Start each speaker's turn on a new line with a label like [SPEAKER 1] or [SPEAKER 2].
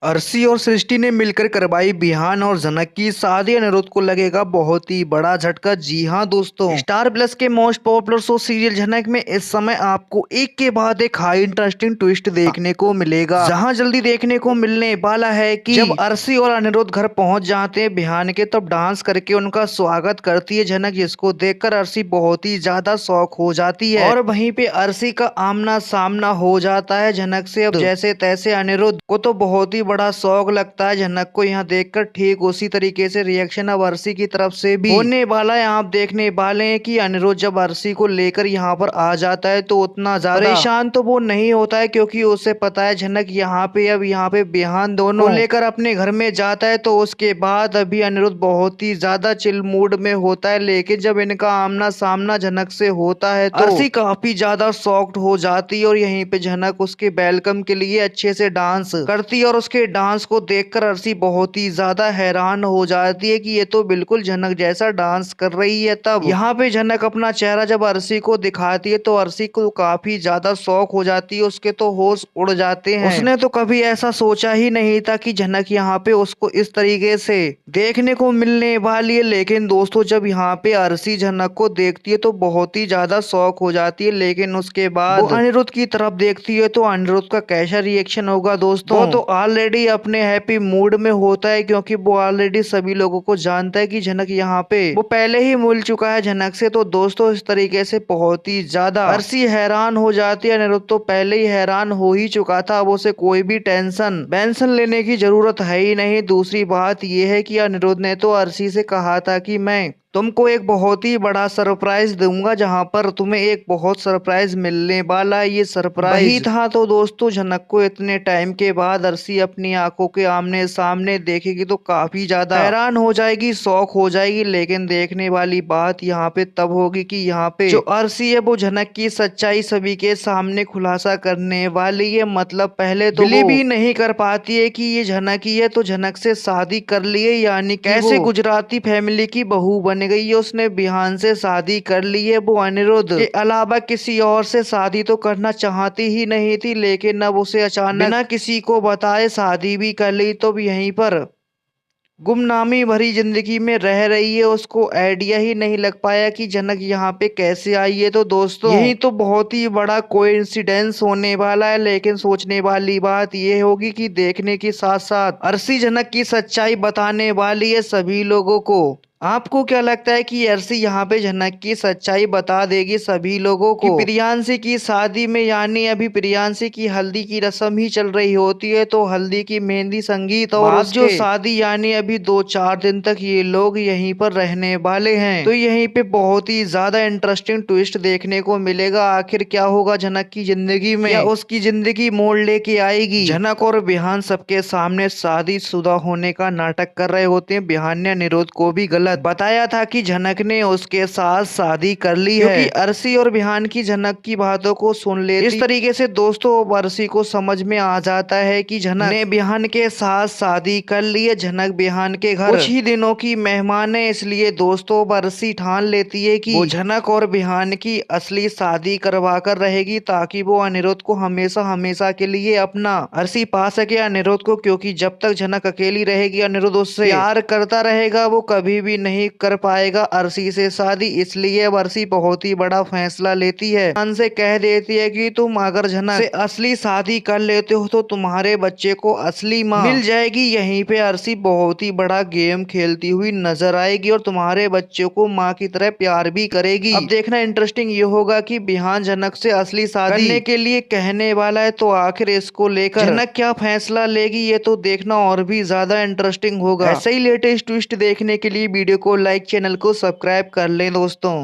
[SPEAKER 1] अर्शी और सृष्टि ने मिलकर करवाई बिहान और जनक की शादी। अनिरुद्ध को लगेगा बहुत ही बड़ा झटका। जी हाँ दोस्तों, स्टार प्लस के मोस्ट पॉपुलर शो सीरियल जनक में इस समय आपको एक के बाद एक हाई इंटरेस्टिंग ट्विस्ट देखने को मिलेगा, जहां जल्दी देखने को मिलने वाला है कि जब अर्शी और अनिरुद्ध घर पहुंच जाते हैं बिहान के, तब डांस करके उनका स्वागत करती है जनक, जिसको देखकर अर्शी बहुत ही ज्यादा शॉक हो जाती है। और वहीं पे अर्शी का आमना सामना हो जाता है जनक से। अब जैसे तैसे अनिरुद्ध को तो बहुत ही बड़ा शौक लगता है जनक को यहाँ देखकर। ठीक उसी तरीके से रिएक्शन अब अर्शी की तरफ से भी होने वाला है। आप देखने वाले हैं कि अनिरुद्ध जब अर्शी को लेकर यहाँ पर आ जाता है तो उतना ज्यादा परेशान तो वो नहीं होता है, क्योंकि उसे पता है जनक यहाँ पे बिहान दोनों लेकर अपने घर में जाता है। तो उसके बाद अभी अनिरुद्ध बहुत ही ज्यादा चिल मूड में होता है, लेकिन जब इनका आमना सामना जनक से होता है तो अर्शी काफी ज्यादा शॉक्ड हो जाती है। और यहीं पे जनक उसके वेलकम के लिए अच्छे से डांस करती है, और उसके डांस को देखकर अर्शी बहुत ही ज्यादा हैरान हो जाती है कि ये तो बिल्कुल जनक जैसा डांस कर रही है। तब यहाँ पे जनक अपना चेहरा जब अर्शी को दिखाती है तो अर्शी को काफी ज्यादा शौक हो जाती है, उसके तो होश उड़ जाते हैं। उसने तो कभी ऐसा सोचा ही नहीं था कि जनक यहाँ पे उसको इस तरीके से देखने को मिलने वाली है। लेकिन दोस्तों, जब यहाँ पे अर्शी जनक को देखती है तो बहुत ही ज्यादा शौक हो जाती है, लेकिन उसके बाद वो अनिरुद्ध की तरफ देखती है तो अनिरुद्ध का कैसा रिएक्शन होगा दोस्तों। वो तो ऑलरेडी अपने हैप्पी मूड में होता है, क्योंकि वो ऑलरेडी सभी लोगों को जानता है कि जनक यहाँ पे वो पहले ही मिल चुका है जनक से। तो दोस्तों, इस तरीके से बहुत ही ज्यादा अर्शी हैरान हो जाती है। अनिरुद्ध तो पहले ही हैरान हो ही चुका था, अब उसे कोई भी टेंशन लेने की जरूरत है ही नहीं। दूसरी बात यह है कि अनिरुद्ध ने तो अर्शी से कहा था कि मैं तुमको एक बहुत ही बड़ा सरप्राइज दूंगा, जहां पर तुम्हें एक बहुत सरप्राइज मिलने वाला है। ये सरप्राइज वही था। तो दोस्तों, जनक को इतने टाइम के बाद अर्शी अपनी आंखों के आमने सामने देखेगी तो काफी ज्यादा हैरान हो जाएगी, शौक हो जाएगी। लेकिन देखने वाली बात यहाँ पे तब होगी कि यहाँ पे जो अर्शी है वो जनक की सच्चाई सभी के सामने खुलासा करने वाली है। मतलब पहले तो बिलीव ही नहीं कर पाती है कि ये जनक ही है, तो जनक से शादी कर लिए, यानी कैसे गुजराती फैमिली की बहू बन गई है। उसने बिहान से शादी कर ली है। वो अनिरुद्ध के अलावा किसी और से शादी तो करना चाहती ही नहीं थी, लेकिन अब उसे अचानक बिना किसी को बताए शादी भी कर ली। तो यहीं पर गुमनामी भरी जिंदगी में रह रही है, उसको आइडिया ही नहीं लग पाया कि जनक यहाँ पे कैसे आई है। तो दोस्तों, यही तो बहुत ही बड़ा कोइंसिडेंस होने वाला है। लेकिन सोचने वाली बात ये होगी कि देखने के साथ साथ अर्शी जनक की सच्चाई बताने वाली है सभी लोगों को। आपको क्या लगता है कि अर्शी यहाँ पे जनक की सच्चाई बता देगी सभी लोगों को? प्रियांशी की शादी में, यानी अभी प्रियांशी की हल्दी की रस्म ही चल रही होती है, तो हल्दी की मेहंदी संगीत और जो शादी, यानी अभी 2-4 दिन तक ये लोग यहीं पर रहने वाले हैं। तो यहीं पे बहुत ही ज्यादा इंटरेस्टिंग ट्विस्ट देखने को मिलेगा। आखिर क्या होगा जनक की जिंदगी में, या उसकी जिंदगी मोड़ लेके आएगी? जनक और बिहान सबके सामने शादीशुदा होने का नाटक कर रहे होते हैं। बिहान ने अनिरुद्ध को भी गलत बताया था कि जनक ने उसके साथ शादी कर ली है, क्योंकि अर्शी और बिहान की जनक की बातों को सुन लेती। इस तरीके से दोस्तों, अर्शी को समझ में आ जाता है कि जनक ने बिहान के साथ शादी कर ली है। जनक बिहान के घर कुछ ही दिनों की मेहमान है, इसलिए दोस्तों अर्शी ठान लेती है कि वो जनक और बिहान की असली शादी करवा कर रहेगी, ताकि वो अनिरुद्ध को हमेशा हमेशा के लिए अपना अर्शी पा सके अनिरुद्ध को। क्योंकि जब तक जनक अकेली रहेगी, अनिरुद्ध उससे प्यार करता रहेगा, वो कभी भी नहीं कर पाएगा अर्शी से शादी। इसलिए अब अर्शी बहुत ही बड़ा फैसला लेती है, से कह देती है कि तुम अगर जनक से असली शादी कर लेते हो तो तुम्हारे बच्चे को असली माँ मिल जाएगी। यहीं पे अर्शी बहुत ही बड़ा गेम खेलती हुई नजर आएगी और तुम्हारे बच्चे को माँ की तरह प्यार भी करेगी। अब देखना इंटरेस्टिंग ये होगा कि बिहान जनक से असली शादी करने के लिए कहने वाला है, तो आखिर इसको लेकर जनक क्या फैसला लेगी, ये तो देखना और भी ज्यादा इंटरेस्टिंग होगा। ऐसे ही लेटेस्ट ट्विस्ट देखने के लिए वीडियो को लाइक, चैनल को सब्सक्राइब कर लें दोस्तों।